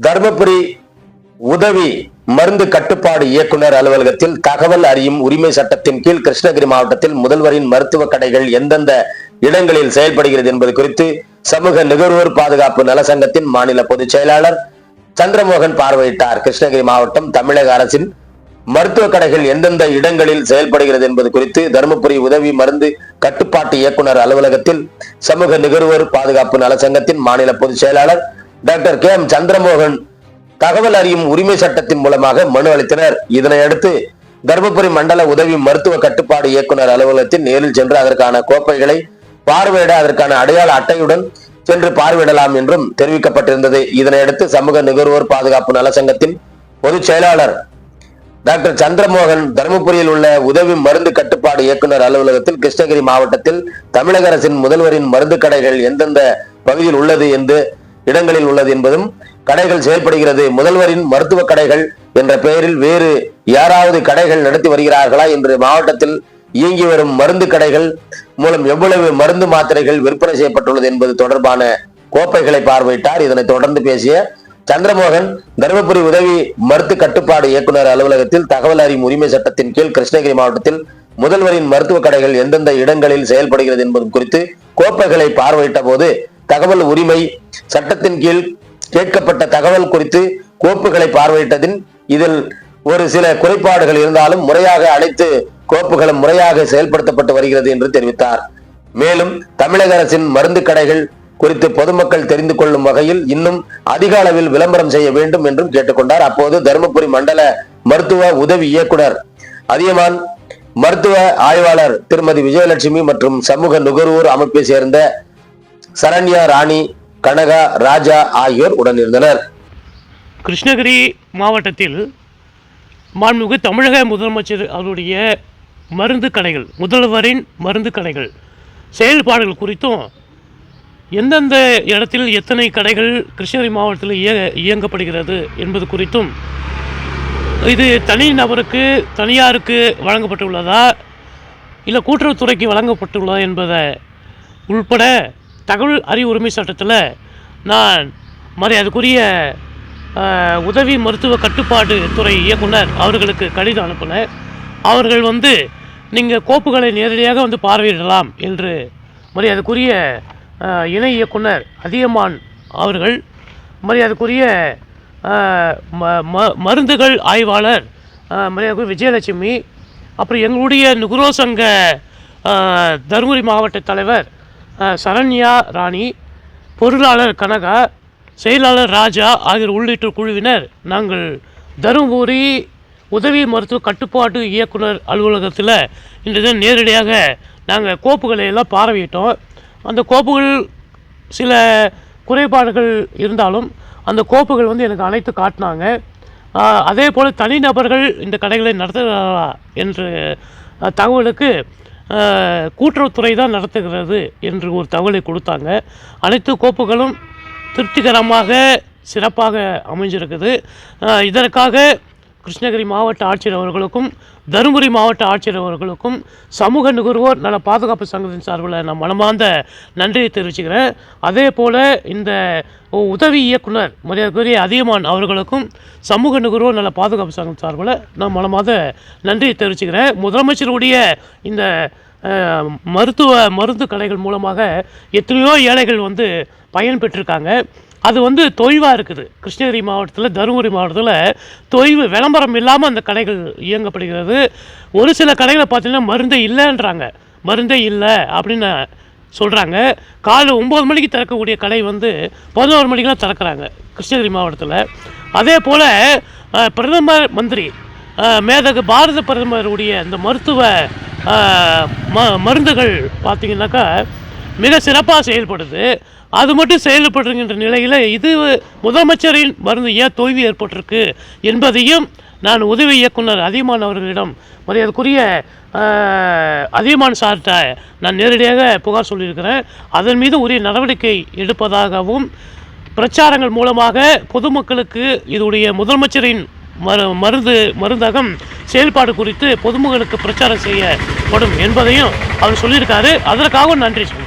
தர்மபுரி உதவி மருந்து கட்டுப்பாடு இயக்குனர் அலுவலகத்தில் தகவல் அறியும் உரிமை சட்டத்தின் கீழ் கிருஷ்ணகிரி மாவட்டத்தில் முதல்வரின் மருத்துவ கடைகள் எந்தெந்த இடங்களில் செயல்படுகிறது என்பது குறித்து சமூக நுகர்வோர் பாதுகாப்பு நலசங்கத்தின் மாநில பொதுச் செயலாளர் சந்திரமோகன் பார்வையிட்டார். கிருஷ்ணகிரி மாவட்டம் தமிழக அரசின் மருத்துவ கடைகள் எந்தெந்த இடங்களில் செயல்படுகிறது என்பது குறித்து தருமபுரி உதவி மருந்து கட்டுப்பாட்டு இயக்குனர் அலுவலகத்தில் சமூக நுகர்வோர் பாதுகாப்பு நலசங்கத்தின் மாநில பொதுச் செயலாளர் டாக்டர் கே எம் சந்திரமோகன் தகவல் அறியும் உரிமை சட்டத்தின் மூலமாக மனு அளித்தனர். இதனையடுத்து தருமபுரி மண்டல உதவி மருத்துவ கட்டுப்பாடு இயக்குனர் அலுவலகத்தில் நேரில் சென்று அதற்கான கோப்பைகளை பார்வையிட அதற்கான அடையாள அட்டையுடன் சென்று பார்வையிடலாம் என்றும் தெரிவிக்கப்பட்டிருந்தது. இதனையடுத்து சமூக நுகர்வோர் பாதுகாப்பு நலசங்கத்தின் பொதுச் செயலாளர் டாக்டர் சந்திரமோகன் தருமபுரியில் உள்ள உதவி மருந்து கட்டுப்பாடு இயக்குனர் அலுவலகத்தில் கிருஷ்ணகிரி மாவட்டத்தில் தமிழக அரசின் முதல்வரின் மருந்து கடைகள் எந்தெந்த பகுதியில் உள்ளது எந்த இடங்களில் உள்ளது என்பதும் கடைகள் செயல்படுகிறது, முதல்வரின் மருத்துவ கடைகள் என்ற பெயரில் வேறு யாராவது கடைகள் நடத்தி வருகிறார்களா என்று மாவட்டத்தில் இயங்கி வரும் மருந்து கடைகள் மூலம் எவ்வளவு மருந்து மாத்திரைகள் விற்பனை செய்யப்பட்டுள்ளது என்பது தொடர்பான கோப்பைகளை பார்வையிட்டார். இதனைத் தொடர்ந்து பேசிய சந்திரமோகன் தருமபுரி உதவி மருத்துவ கட்டுப்பாடு இயக்குனர் அலுவலகத்தில் தகவல் அறியும் உரிமை சட்டத்தின் கீழ் கிருஷ்ணகிரி மாவட்டத்தில் முதல்வரின் மருத்துவ கடைகள் எந்தெந்த இடங்களில் செயல்படுகிறது என்பது குறித்து கோப்பைகளை பார்வையிட்ட போது தகவல் உரிமை சட்டத்தின் கீழ் கேட்கப்பட்ட தகவல் குறித்து கோப்புகளை பார்வையிட்டதில் இதில் ஒரு சில குறைபாடுகள் இருந்தாலும் முறையாக அனைத்து கோப்புகளும் முறையாக செயல்படுத்தப்பட்டு வருகிறது என்று தெரிவித்தார். மேலும் தமிழக அரசின் மருந்து கடைகள் குறித்து பொதுமக்கள் தெரிந்து கொள்ளும் வகையில் இன்னும் அதிக அளவில் விளம்பரம் செய்ய வேண்டும் என்றும் கேட்டுக்கொண்டார். அப்போது தருமபுரி மண்டல மருத்துவ உதவி இயக்குனர் அதியமான் மருத்துவ ஆய்வாளர் திருமதி விஜயலட்சுமி மற்றும் சமூக நுகர்வோர் அமைப்பை சேர்ந்த சரண்யா ராணி, கனகா, ராஜா ஆகியோர் உடனிருந்தனர். கிருஷ்ணகிரி மாவட்டத்தில் மாண்புமிகு தமிழக முதலமைச்சர் அவருடைய மருந்து கடைகள், முதல்வரின் மருந்து கடைகள் செயல்பாடுகள் குறித்தும் எந்தெந்த இடத்தில் எத்தனை கடைகள் கிருஷ்ணகிரி மாவட்டத்தில் இயங்கப்படுகிறது என்பது குறித்தும் இது தனி நபருக்கு தனியாருக்கு வழங்கப்பட்டுள்ளதா இல்லை கூட்டுறவுத்துறைக்கு வழங்கப்பட்டுள்ளதா என்பதை உள்பட தகவல் அறிவு உரிமை சட்டத்தில் நான் மரியாதைக்குரிய உதவி மருத்துவ கட்டுப்பாடு துறை இயக்குனர் அவர்களுக்கு கடிதம் அனுப்பினேன். அவர்கள் நீங்கள் கோப்புகளை நேரடியாக பார்வையிடலாம் என்று மரியாதைக்குரிய இணை இயக்குனர் அதியமான் அவர்கள், மரியாதைக்குரிய மருந்துகள் ஆய்வாளர் மரியாதைக்குரிய விஜயலட்சுமி, அப்புறம் எங்களுடைய நுகர்வோர் சங்க தருமபுரி மாவட்ட தலைவர் சரண்யா ராணி, பொருளாளர் கனகா, செயலாளர் ராஜா ஆகியோர் உள்ளிட்ட குழுவினர் நாங்கள் தருமபுரி உதவி மருத்துவ கட்டுப்பாட்டு இயக்குனர் அலுவலகத்தில் இன்று தினம் நேரடியாக நாங்கள் கோப்புகளை எல்லாம் பார்வையிட்டோம். அந்த கோப்புகள் சில குறைபாடுகள் இருந்தாலும் அந்த கோப்புகள் எனக்கு அனைத்து காட்டினாங்க. அதே போல் தனிநபர்கள் இந்த கடைகளை நடத்துகிறாரா என்ற தகவலுக்கு கூட்டுறவுத்துறை தான் நடத்துகிறது என்று ஒரு தகவலை கொடுத்தாங்க. அனைத்து கோப்புகளும் திருப்திகரமாக சிறப்பாக அமைஞ்சிருக்குது. இதற்காக கிருஷ்ணகிரி மாவட்ட ஆட்சியர் அவர்களுக்கும் தருமபுரி மாவட்ட ஆட்சியர் அவர்களுக்கும் சமூக நுகர்வோர் நல பாதுகாப்பு சங்கத்தின் சார்பில் நான் மனமார்ந்த நன்றியை தெரிவிச்சுக்கிறேன். அதே போல் இந்த உதவி இயக்குனர் மரியாதைக்குரிய அதியமான் அவர்களுக்கும் சமூக நுகர்வோர் நல பாதுகாப்பு சங்கம் சார்பில் நான் மனமார்ந்த நன்றியை தெரிவிச்சுக்கிறேன். முதலமைச்சருடைய இந்த மருந்து கடைகள் மூலமாக எத்தனையோ ஏழைகள் பயன் பெற்றிருக்காங்க. அது தொய்வாக இருக்குது. கிருஷ்ணகிரி மாவட்டத்தில், தருமபுரி மாவட்டத்தில் தொய்வு விளம்பரம் இல்லாமல் அந்த கடைகள் இயங்கப்படுகிறது. ஒரு சில கடைகளை பார்த்தீங்கன்னா மருந்தே இல்லைன்றாங்க, மருந்தே இல்லை அப்படின்னு சொல்கிறாங்க. காலை 9 மணிக்கு திறக்கக்கூடிய கடை 11 மணிக்கெலாம் திறக்கிறாங்க கிருஷ்ணகிரி மாவட்டத்தில். அதே போல் பிரதமர் மந்திரி மேதகு பாரத பிரதமருடைய இந்த மருத்துவ மருந்துகள் பார்த்திங்கனாக்கா மிக சிறப்பாக செயல்படுது. அது மட்டும் செயல்படுகின்ற நிலையில் இது முதலமைச்சரின் மருந்து ஏன் தொய்வு ஏற்பட்டிருக்கு என்பதையும் நான் உதவி இயக்குனர் அதியமான் அவர்களிடம் மரியாதைக்குரிய அதியமான் சார்கிட்ட நான் நேரடியாக புகார் சொல்லியிருக்கிறேன். அதன் மீது உரிய நடவடிக்கை எடுப்பதாகவும் பிரச்சாரங்கள் மூலமாக பொதுமக்களுக்கு இதனுடைய முதலமைச்சரின் மருந்தகம் செயல்பாடு குறித்து பொதுமக்களுக்கு பிரச்சாரம் செய்யப்படும் என்பதையும் அவர் சொல்லியிருக்காரு. அதற்காகவும் நன்றி சொல்லுங்கள்.